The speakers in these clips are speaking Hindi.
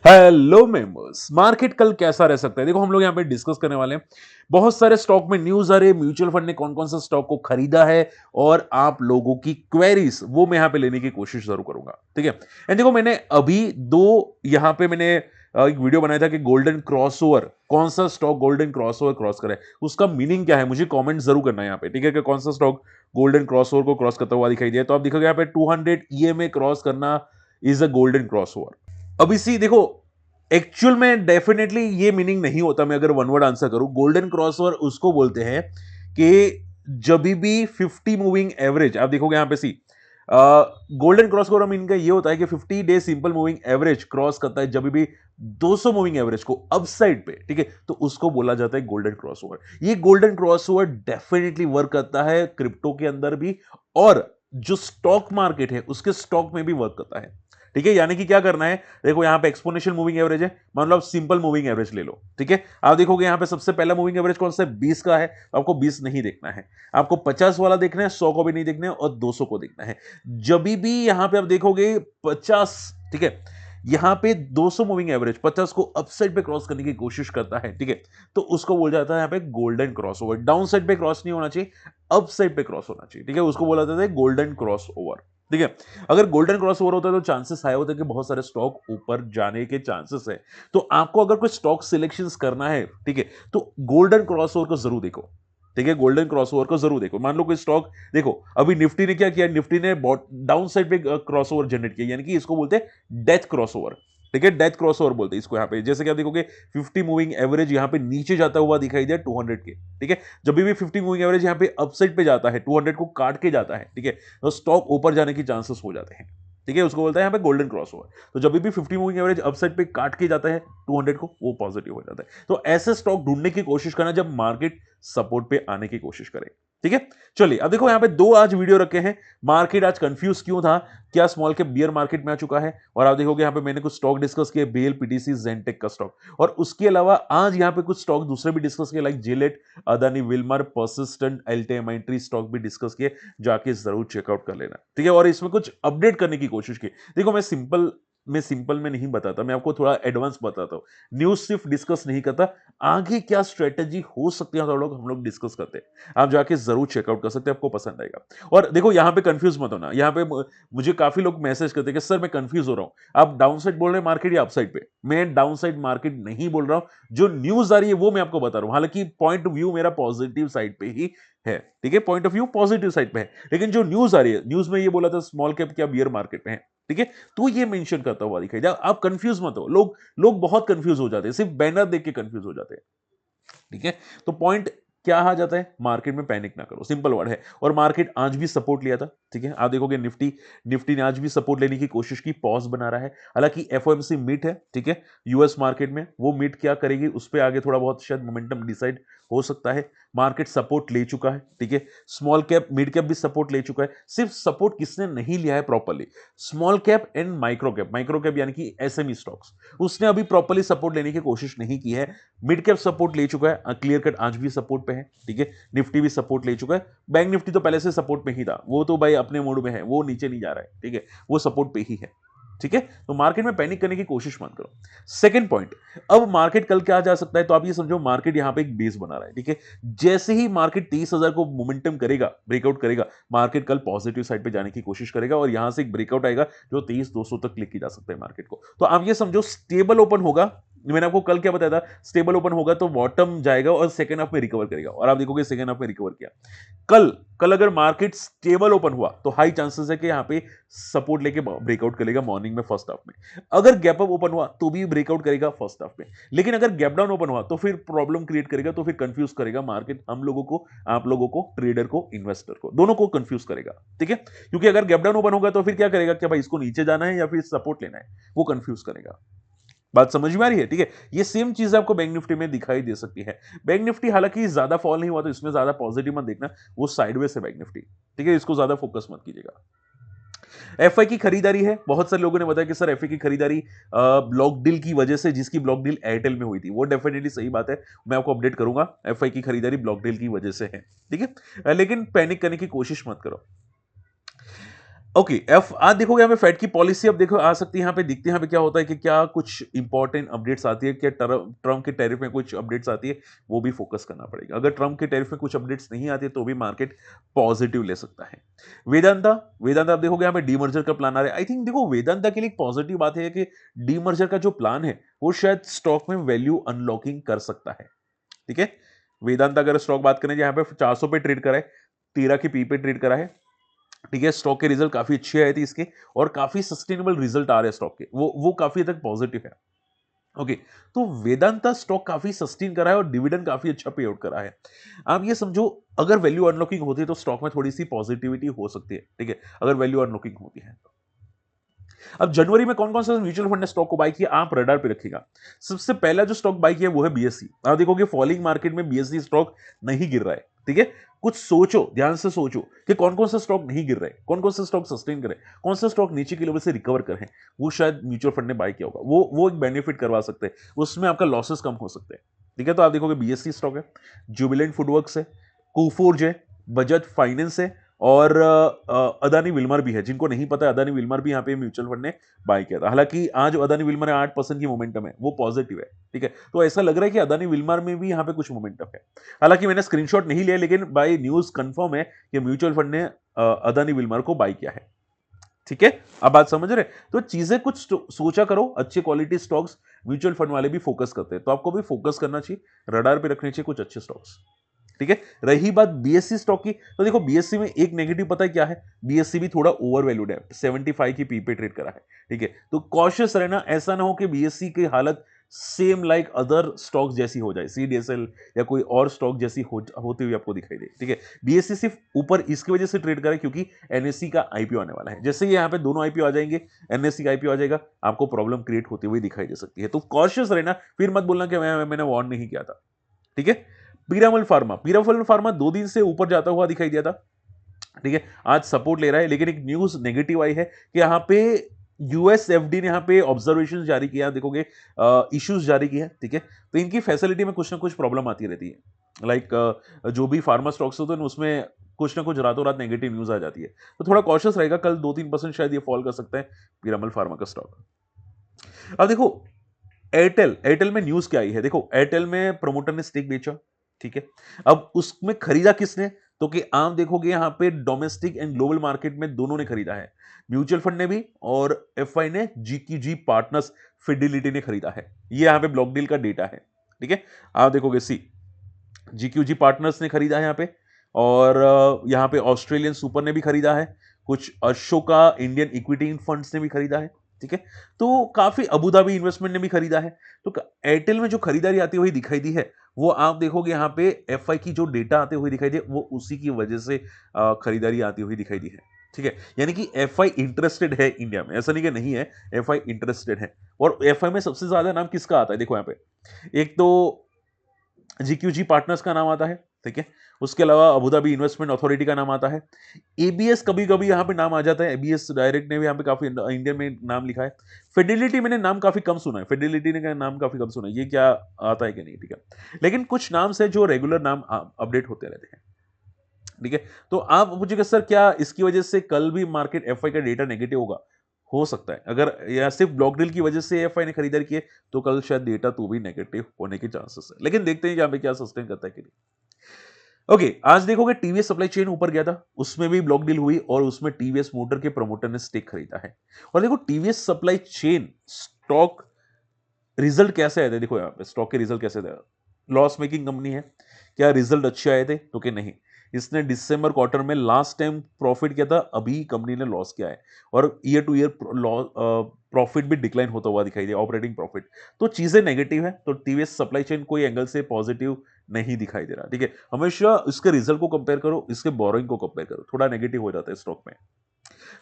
हेलो मेंबर्स, मार्केट कल कैसा रह सकता है? देखो, हम लोग यहाँ पे डिस्कस करने वाले हैं। बहुत सारे स्टॉक में न्यूज आ रही है, म्यूचुअल फंड ने कौन कौन सा स्टॉक को खरीदा है और आप लोगों की क्वेरीज वो मैं यहाँ पे लेने की कोशिश जरूर करूंगा। ठीक है। एंड देखो, मैंने अभी दो यहाँ पे मैंने एक वीडियो बनाया था कि गोल्डन क्रॉसओवर, कौन सा स्टॉक गोल्डन क्रॉसओवर क्रॉस करे, उसका मीनिंग क्या है, मुझे कमेंट जरूर करना है यहाँ पे। ठीक है, कि कौन सा स्टॉक गोल्डन क्रॉसओवर को क्रॉस करता हुआ दिखाई दिया। तो आप देखोगे यहाँ पे 200 ईएमए क्रॉस करना इज अ गोल्डन क्रॉसओवर। अब इसी देखो, एक्चुअल में डेफिनेटली ये मीनिंग नहीं होता। मैं अगर वन वर्ड आंसर करूं, गोल्डन क्रॉसओवर उसको बोलते हैं कि जब भी 50 मूविंग एवरेज, आप देखोगे यहां पे सी गोल्डन क्रॉसओवर मीन का ये होता है कि 50 day simple moving average cross करता है जब भी 200 मूविंग एवरेज को अपसाइड पे। ठीक है, तो उसको बोला जाता है गोल्डन क्रॉसओवर। ये गोल्डन क्रॉसओवर डेफिनेटली वर्क करता है क्रिप्टो के अंदर भी, और जो स्टॉक मार्केट है उसके स्टॉक में भी वर्क करता है। ठीक है, यानी कि क्या करना है, देखो यहां पे एक्सपोनेंशियल मूविंग एवरेज है, मान लो आप सिंपल मूविंग एवरेज ले लो। ठीक है, आप देखोगे यहां पे सबसे पहला मूविंग एवरेज कौन सा है, 20 का है। आपको 20 नहीं देखना है, आपको 50 वाला देखना है, 100 को भी नहीं देखना है और 200 को देखना है। जब भी यहां पे आप देखोगे 50, ठीक है, यहां पे 200 मूविंग एवरेज 50 को अपसाइड पे क्रॉस करने की कोशिश करता है, ठीक है, तो उसको बोला जाता है यहां पे golden cross over. Down side पे क्रॉस नहीं होना चाहिए, अपसाइड पे क्रॉस होना चाहिए। ठीक है, उसको बोला जाता है गोल्डन क्रॉस ओवर। ठीक है, अगर गोल्डन क्रॉस ओवर होता है तो चांसेस हाई होते हैं कि बहुत सारे स्टॉक ऊपर जाने के चांसेस है। तो आपको अगर कोई स्टॉक सिलेक्शंस करना है, ठीक है, तो गोल्डन क्रॉस ओवर को जरूर देखो। ठीक है, गोल्डन क्रॉस ओवर को जरूर देखो। मान लो कोई स्टॉक, देखो अभी निफ्टी ने क्या किया, निफ्टी ने डाउन साइड पे क्रॉस ओवर जनरेट किया, यानी कि इसको बोलते हैं डेथ क्रॉस ओवर। ठीक है, डेथ क्रॉस ओवर बोलते हैं इसको। यहां पे जैसे कि आप देखोगे 50 मूविंग एवरेज यहां पे नीचे जाता हुआ दिखाई दिया 200 के। ठीक है, जब भी 50 मूविंग एवरेज यहां पे अपसाइड पे जाता है, 200 को काट के जाता है, ठीक है, तो स्टॉक ऊपर जाने की चांसेस हो जाते हैं। ठीक है, उसको बोलता है यहां पे गोल्डन क्रॉस ओवर। तो जब भी 50 मूविंग एवरेज अपसाइड पे काट के जाता है 200 को, वो पॉजिटिव हो जाता है। तो ऐसे स्टॉक ढूंढने की कोशिश करना जब मार्केट सपोर्ट पे आने की कोशिश करे। ठीक है, चलिए अब देखो यहां पे दो आज वीडियो रखे हैं। मार्केट आज कंफ्यूज क्यों था, क्या स्मॉल कैप बियर मार्केट में आ चुका है, और आप देखोगे यहां पे मैंने कुछ स्टॉक डिस्कस किए, बेल, पीटीसी, जेंटेक का स्टॉक, और उसके अलावा आज यहां पे कुछ स्टॉक दूसरे भी डिस्कस किए, like Gillette, Adani Wilmar, Persistent, LT Mindtree stock भी डिस्कस किए, जाके जरूर चेकआउट कर लेना। ठीक है, और इसमें कुछ अपडेट करने की कोशिश की। देखो मैं सिंपल में नहीं बताता, मैं आपको थोड़ा एडवांस बताता हूं। न्यूज सिर्फ डिस्कस नहीं करता, आगे क्या स्ट्रेटेजी हो सकती है हम लोग डिस्कस करते हैं। आप जाके जरूर चेकआउट कर सकते हैं, आपको पसंद आएगा। और देखो यहां पे कंफ्यूज मत होना, यहां पे मुझे काफी लोग मैसेज करते हैं कि सर मैं कंफ्यूज हो रहा हूं, आप डाउन साइड बोल रहे हैं मार्केट या अपसाइड पे। मैं डाउन साइड मार्केट नहीं बोल रहा हूं, जो न्यूज आ रही है वो मैं आपको बता रहा हूं। हालांकि पॉइंट ऑफ व्यू मेरा पॉजिटिव साइड पे ही है। ठीक है, point of view positive side पे है, लेकिन जो न्यूज आ रही है, न्यूज में ये बोला था स्मॉल कैप क्या बियर मार्केट में है। ठीक है, तो ये मेंशन करता हुआ दिखाई दिया। आप कंफ्यूज मत हो, लोग लोग बहुत कंफ्यूज हो जाते हैं, सिर्फ बैनर देख के कंफ्यूज हो जाते हैं। ठीक है, तो पॉइंट क्या आ जाता है, मार्केट में पैनिक ना करो, सिंपल वर्ड है। और मार्केट आज भी सपोर्ट लिया था। ठीक है, आप देखोगे निफ्टी निफ्टी ने आज भी सपोर्ट लेने की कोशिश की, पॉज बना रहा है। हालांकि एफओएमसी मीट है, ठीक है, यूएस मार्केट में, वो मीट क्या करेगी उस पर आगे थोड़ा बहुत शायद मोमेंटम डिसाइड हो सकता है। मार्केट सपोर्ट ले चुका है। ठीक है, स्मॉल कैप मिड कैप भी सपोर्ट ले चुका है। सिर्फ सपोर्ट किसने नहीं लिया है properly, small cap and micro cap यानी कि एसएमई स्टॉक्स, उसने अभी प्रॉपरली सपोर्ट लेने की कोशिश नहीं की है। मिड कैप सपोर्ट ले चुका है, क्लियर कट आज भी सपोर्ट पे है। ठीक है, निफ्टी भी सपोर्ट ले चुका है। बैंक निफ्टी तो पहले से सपोर्ट पे ही था, वो तो भाई अपने मोड में है, वो नीचे नहीं जा रहा है। ठीक है, वो सपोर्ट पे ही है। ठीक है, तो मार्केट में पैनिक करने की कोशिश मत करो। सेकंड पॉइंट, अब मार्केट कल क्या जा सकता है, तो आप ये समझो मार्केट यहां पे एक बेस बना रहा है। ठीक है, जैसे ही मार्केट 30,000 को मोमेंटम करेगा, ब्रेकआउट करेगा, मार्केट कल पॉजिटिव साइड पे जाने की कोशिश करेगा, और यहां से एक ब्रेकआउट आएगा जो 23,200 तक क्लिक की जा सकता है मार्केट को। तो आप ये समझो स्टेबल ओपन होगा। मैंने आपको कल क्या बताया था, स्टेबल ओपन होगा तो बॉटम जाएगा और सेकंड हाफ में रिकवर करेगा, और आप देखोगे सेकंड हाफ में रिकवर किया। कल कल अगर मार्केट स्टेबल ओपन हुआ तो हाई चांसेस है कि यहां पे सपोर्ट लेके ब्रेकआउट करेगा मॉर्निंग में फर्स्ट हाफ में। अगर गैप अप ओपन हुआ तो भी ब्रेकआउट करेगा फर्स्ट हाफ में, लेकिन अगर गैप डाउन ओपन हुआ तो फिर प्रॉब्लम क्रिएट करेगा, तो फिर कंफ्यूज करेगा मार्केट हम लोगों को, आप लोगों को, ट्रेडर को, इन्वेस्टर को, दोनों को कंफ्यूज करेगा। ठीक है, क्योंकि अगर गैप डाउन ओपन होगा तो फिर क्या करेगा, क्या भाई इसको नीचे जाना है या फिर सपोर्ट लेना है, वो कंफ्यूज करेगा। बात समझ में आ रही है? ठीक है, ये सेम चीज आपको बैंक निफ्टी में दिखाई दे सकती है। बैंक निफ्टी हालांकि ज्यादा फॉल नहीं हुआ तो इसमें ज्यादा पॉजिटिव मत देखना, वो साइडवेज है बैंक निफ्टी। ठीक है, इसको ज्यादा फोकस मत कीजिएगा। एफआई की खरीदारी है, बहुत सारे लोगों ने बताया कि सर एफआई की खरीदारी ब्लॉक डील की वजह से, जिसकी ब्लॉक डील एयरटेल में हुई थी, वो डेफिनेटली सही बात है, मैं आपको अपडेट करूंगा। एफआई की खरीदारी ब्लॉक डील की वजह से है। ठीक है, लेकिन पैनिक करने की कोशिश मत करो। ओके, एफ आज देखोगे यहाँ पे फेड की पॉलिसी अब देखो आ सकती है, यहाँ पे दिखते हैं यहाँ पे क्या होता है कि क्या कुछ इंपॉर्टेंट अपडेट्स आती है, क्या ट्रम्प के टैरिफ में कुछ अपडेट्स आती है, वो भी फोकस करना पड़ेगा। अगर ट्रम्प के टैरिफ में कुछ अपडेट्स नहीं आती है तो भी मार्केट पॉजिटिव ले सकता है। वेदांता, वेदांता आप देखोगे यहाँ पे डीमर्जर का प्लान आ रहा है। आई थिंक देखो वेदांता के लिए एक पॉजिटिव बात है कि डीमर्जर का जो प्लान है वो शायद स्टॉक में वैल्यू अनलॉकिंग कर सकता है। ठीक है, वेदांता अगर स्टॉक बात करें यहाँ पे 400 पे ट्रेड करा है, 13 की पी पे ट्रेड करा है। ठीक है, स्टॉक के रिजल्ट काफी अच्छे आए थे इसके, और काफी सस्टेनेबल रिजल्ट आ रहे हैं स्टॉक के, वो काफी हद तक पॉजिटिव है। ओके, तो वेदांता स्टॉक काफी सस्टेन करा है और डिविडेंड काफी अच्छा पे आउट करा है। आप ये समझो, अगर वैल्यू अनलॉकिंग होती है तो स्टॉक में थोड़ी सी पॉजिटिविटी हो सकती है। ठीक है, अगर वैल्यू अनलॉकिंग होती है तो। अब जनवरी में कौन कौन सा म्यूचुअल फंड ने स्टॉक को बाय किया, आप रडार पे रखिएगा। सबसे पहला जो स्टॉक बाय किया वो है बीएससी। आप देखोगे फॉलिंग मार्केट में बीएससी स्टॉक नहीं गिर रहा है। ठीक है, कुछ सोचो, ध्यान से सोचो कि कौन कौन सा स्टॉक नहीं गिर रहा है, कौन कौन सा स्टॉक सस्टेन करे, कौन सा स्टॉक नीचे के लेवल से रिकवर करे, वो शायद म्यूचुअल फंड ने बाय किया होगा, वो एक बेनिफिट करवा सकते हैं, उसमें आपका लॉसेस कम हो सकते हैं। ठीक है, तो आप देखोगे बीएससी स्टॉक है, जुबिलेंट फूडवर्क्स है, कोफोर्ज है, बजाज फाइनेंस है, और अदानी विल्मर भी है। जिनको नहीं पता है, अदानी विल्मर भी यहाँ पे म्यूचुअल फंड ने बाय किया था। हालांकि आज अदानी विल्मर है 8% की मोमेंटम है, वो पॉजिटिव है। ठीक है, तो ऐसा लग रहा है कि अदानी विल्मर में भी यहाँ पे कुछ मोमेंटम है। हालांकि मैंने स्क्रीनशॉट नहीं लिया, लेकिन बाय न्यूज कंफर्म है कि म्यूचुअल फंड ने अदानी विल्मर को बाय किया है। ठीक है, अब बात समझ रहे, तो चीजें कुछ सोचा करो, अच्छे क्वालिटी स्टॉक्स म्यूचुअल फंड वाले भी फोकस करते हैं, तो आपको भी फोकस करना चाहिए, रडार पे रखने चाहिए कुछ अच्छे स्टॉक्स। ठीक है, रही बात बीएससी स्टॉक की, तो देखो बीएससी में एक नेगेटिव पता है क्या है, बीएससी भी थोड़ा ओवर वैल्यूड है, 75 की पी पे ट्रेड करा है। ठीक है, तो कॉशियस रहना, ऐसा ना हो कि बीएससी की हालत सेम लाइक अदर स्टॉक्स जैसी हो जाए, सीडीएसएल या कोई और स्टॉक जैसी होती हुई आपको दिखाई दे। ठीक है, बीएससी सिर्फ ऊपर इसकी वजह से ट्रेड करा है क्योंकि एनएससी का आईपीओ आने वाला है। जैसे ही यहाँ पे दोनों आईपीओ आ जाएंगे, एनएससी का आईपीओ आ जाएगा, आपको प्रॉब्लम क्रिएट होती हुई दिखाई दे सकती है। तो कॉशियस रहना, फिर मत बोलना कि मैंने वार्न नहीं किया था। ठीक है, पीरामल फार्मा, पीरामल फार्मा 2 दिन से ऊपर जाता हुआ दिखाई दिया था। ठीक है, आज सपोर्ट ले रहा है, लेकिन एक न्यूज नेगेटिव आई है कि यहाँ पे यूएसएफडी ने यहाँ पे ऑब्जर्वेशन जारी किया, देखोगे इश्यूज जारी किया। ठीक है, तो इनकी फैसिलिटी में कुछ ना कुछ प्रॉब्लम आती रहती है। लाइक जो भी फार्मा स्टॉक्स होते हैं उसमें कुछ ना कुछ रातों रात नेगेटिव न्यूज आ जाती है, तो थोड़ा कॉशियस रहेगा। कल 2-3% शायद ये फॉल कर सकता है पीरामल फार्मा का स्टॉक। अब देखो एयरटेल, एयरटेल में न्यूज क्या आई है, देखो एयरटेल में प्रमोटर ने स्टेक बेचा। ठीक है, अब उसमें खरीदा किसने, तो कि आप देखोगे यहां पे डोमेस्टिक एंड ग्लोबल मार्केट में दोनों ने खरीदा है, म्यूचुअल फंड ने भी और एफआई ने, जी पार्टनर्स फिडिलिटी ने खरीदा है। ये यहां पे ब्लॉक डील का डेटा है। ठीक है, आप देखोगे सी जी पार्टनर्स ने खरीदा है यहाँ पे, और यहाँ पे ऑस्ट्रेलियन सुपर ने भी खरीदा है, कुछ अशोका इंडियन इक्विटी फंड्स ने भी खरीदा है। ठीक है, तो काफी अबू धाबी इन्वेस्टमेंट ने भी खरीदा है। तो एयरटेल में जो खरीदारी आती हुई दिखाई दी है, वो आप देखोगे यहाँ पे एफआई की जो डेटा आते हुए दिखाई दे, वो उसी की वजह से खरीदारी आती हुई दिखाई दी है। ठीक है, यानी कि एफआई इंटरेस्टेड है इंडिया में, ऐसा नहीं कि नहीं है, एफआई इंटरेस्टेड है। और एफआई में सबसे ज्यादा नाम किसका आता है, देखो यहाँ पे एक तो जीक्यूजी पार्टनर्स का नाम आता है। ठीक है, उसके अलावा अबू धाबी इन्वेस्टमेंट अथॉरिटी का नाम आता है, एबीएस कभी कभी यहां पे नाम आ जाता है, एबीएस डायरेक्ट ने भी यहां पे काफी इंडियन में नाम लिखा है। फिडिलिटी मैंने नाम काफी कम सुना है, फिडिलिटी ने का नाम काफी कम सुना है, ये क्या आता है कि नहीं। ठीक है, लेकिन कुछ नाम से जो रेगुलर नाम अपडेट होते रहते हैं। ठीक है, तो आप पूछेगा सर क्या इसकी वजह से कल भी मार्केट एफआई का डेटा नेगेटिव होगा, हो सकता है। अगर या सिर्फ ब्लॉक डील की वजह से एफआई ने खरीदारी की है, तो कल शायद डेटा तो भी नेगेटिव होने के चांसेस है, लेकिन देखते हैं यहाँ पे क्या सस्टेन करता है कि नहीं। ओके, आज देखोगे टीवीएस सप्लाई चेन ऊपर गया था, उसमें भी ब्लॉक डील हुई और उसमें टीवीएस मोटर के प्रमोटर ने स्टेक खरीदा है। और देखो TVS supply chain stock result कैसे आए थे, देखो यहाँ पे स्टॉक के रिजल्ट कैसे थे। लॉस मेकिंग कंपनी है, क्या रिजल्ट अच्छे आए थे, तो कि नहीं। इसने दिसंबर क्वार्टर में लास्ट टाइम प्रॉफिट किया था, अभी कंपनी ने लॉस किया है, और ईयर टू ईयर प्रॉफिट भी डिक्लाइन होता हुआ दिखाई दिया, ऑपरेटिंग प्रॉफिट। तो चीजें नेगेटिव है, तो टीवीएस सप्लाई चेन कोई एंगल से पॉजिटिव नहीं दिखाई दे रहा। ठीक है, हमेशा इसके रिजल्ट को कंपेयर करो, इसके बोरोइंग को कंपेयर करो, थोड़ा नेगेटिव हो जाता है स्टॉक में।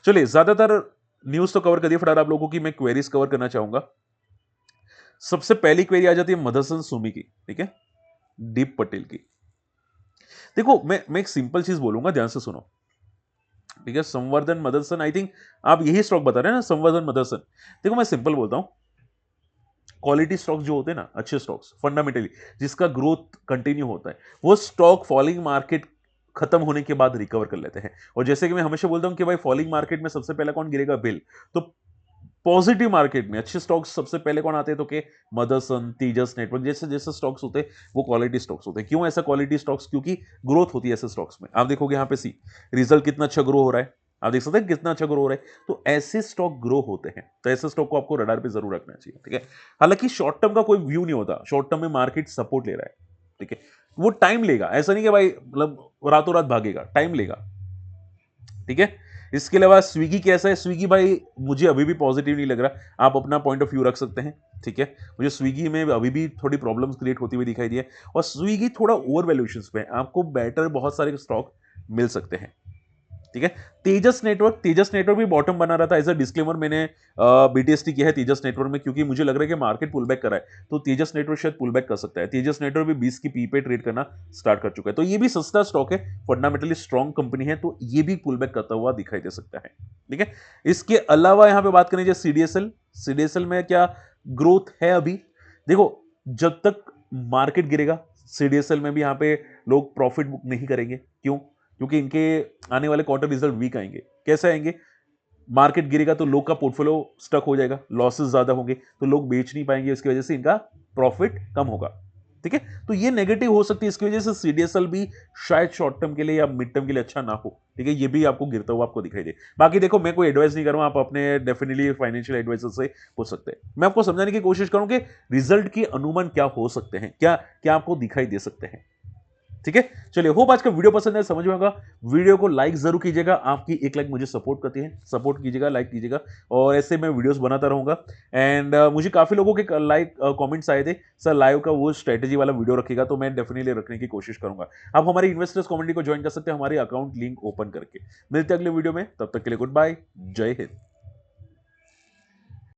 चलिए, ज्यादातर न्यूज तो कवर कर दिया, फटाफट आप लोगों की मैं क्वेरीज कवर करना चाहूंगा। सबसे पहली क्वेरी आ जाती है मदरसन सुमी की। ठीक है, दीप पटेल की। देखो मैं एक सिंपल चीज बोलूंगा, ध्यान से सुनो। ठीक है, संवर्धन मदरसन, आई थिंक आप यही स्टॉक बता रहे हैं ना, संवर्धन मदरसन। देखो मैं सिंपल बोलता हूं, क्वालिटी स्टॉक्स जो होते हैं ना, अच्छे स्टॉक्स फंडामेंटली जिसका ग्रोथ कंटिन्यू होता है, वो स्टॉक फॉलिंग मार्केट खत्म होने के बाद रिकवर कर लेते हैं। और जैसे कि मैं हमेशा बोलता हूं कि भाई फॉलिंग मार्केट में सबसे पहले कौन गिरेगा? बिल। तो पॉजिटिव मार्केट में अच्छे स्टॉक्स सबसे पहले कौन आते हैं? तो के मदरसन, तेजस नेटवर्क जैसे जैसे स्टॉक्स होते हैं वो क्वालिटी स्टॉक्स होते हैं। क्यों ऐसा क्वालिटी स्टॉक्स? क्योंकि ग्रोथ होती है ऐसे स्टॉक्स में। आप देखोगे यहाँ पे सी रिजल्ट कितना अच्छा ग्रो हो रहा है, आप देख सकते हैं कितना अच्छा ग्रो हो रहा है। तो ऐसे स्टॉक ग्रो होते हैं, तो ऐसे स्टॉक को आपको रडार पे जरूर रखना चाहिए, ठीक है। हालांकि शॉर्ट टर्म का कोई व्यू नहीं होता, शॉर्ट टर्म में मार्केट सपोर्ट ले रहा है, ठीक है। वो टाइम लेगा, ऐसा नहीं कि भाई मतलब रातों रात भागेगा, टाइम लेगा, ठीक है। इसके अलावा स्विगी कैसा है? स्विगी भाई मुझे अभी भी पॉजिटिव नहीं लग रहा, आप अपना पॉइंट ऑफ व्यू रख सकते हैं, ठीक है। मुझे स्विगी में अभी भी थोड़ी प्रॉब्लम्स क्रिएट होती हुई दिखाई दी है, और स्विगी थोड़ा ओवर वैल्यूएशंस पे है, आपको बेटर बहुत सारे स्टॉक मिल सकते हैं, ठीक है। तेजस नेटवर्क भी बॉटम बना रहा था। एज अ डिस्क्लेमर मैंने बीटीएसटी किया है तेजस नेटवर्क में, क्योंकि मुझे लग रहा है कि मार्केट पुल बैक कर रहा है, तो तेजस नेटवर्क शायद पुल बैक कर सकता है। तेजस नेटवर्क भी 20 की पी पे ट्रेड करना स्टार्ट कर चुका है, तो ये भी सस्ता स्टॉक है, फंडामेंटली स्ट्रॉन्ग कंपनी है, तो ये भी पुल बैक करता हुआ दिखाई दे सकता है, ठीक है। इसके अलावा यहां पे बात करें सीडीएसएल, सीडीएसएल में क्या ग्रोथ है अभी? देखो, जब तक मार्केट गिरेगा सीडीएसएल में भी यहां पे लोग प्रॉफिट बुक नहीं करेंगे। क्यों? क्योंकि इनके आने वाले क्वार्टर रिजल्ट वीक आएंगे। कैसे आएंगे? मार्केट गिरेगा तो लोग का पोर्टफोलियो स्टक हो जाएगा, लॉसेस ज्यादा होंगे, तो लोग बेच नहीं पाएंगे, इसकी वजह से इनका प्रॉफिट कम होगा, ठीक है। तो ये नेगेटिव हो सकती है, इसकी वजह से सीडीएसएल भी शायद शॉर्ट टर्म के लिए या मिड टर्म के लिए अच्छा ना हो, ठीक है। ये भी आपको गिरता हुआ आपको दिखाई दे। बाकी देखो, मैं कोई एडवाइस नहीं करूंगा, आप अपने डेफिनेटली फाइनेंशियल एडवाइजर से पूछ सकते हैं। मैं आपको समझाने की कोशिश करूं कि रिजल्ट की अनुमान क्या हो सकते हैं, क्या क्या आपको दिखाई दे सकते हैं, ठीक है। चलिए, होप आज का वीडियो पसंद है, समझ में होगा। वीडियो को लाइक जरूर कीजिएगा, आपकी एक लाइक मुझे सपोर्ट करती है, सपोर्ट कीजिएगा, लाइक कीजिएगा, और ऐसे मैं वीडियोस बनाता रहूंगा। एंड मुझे काफी लोगों के लाइक कमेंट्स आए थे, सर लाइव का वो स्ट्रेटेजी वाला वीडियो रखिएगा, तो मैं डेफिनेटली रखने की कोशिश करूंगा। आप हमारी इन्वेस्टर्स कम्युनिटी को ज्वाइन कर सकते हैं हमारे अकाउंट लिंक ओपन करके। मिलते हैं अगले वीडियो में, तब तक के लिए गुड बाय, जय हिंद।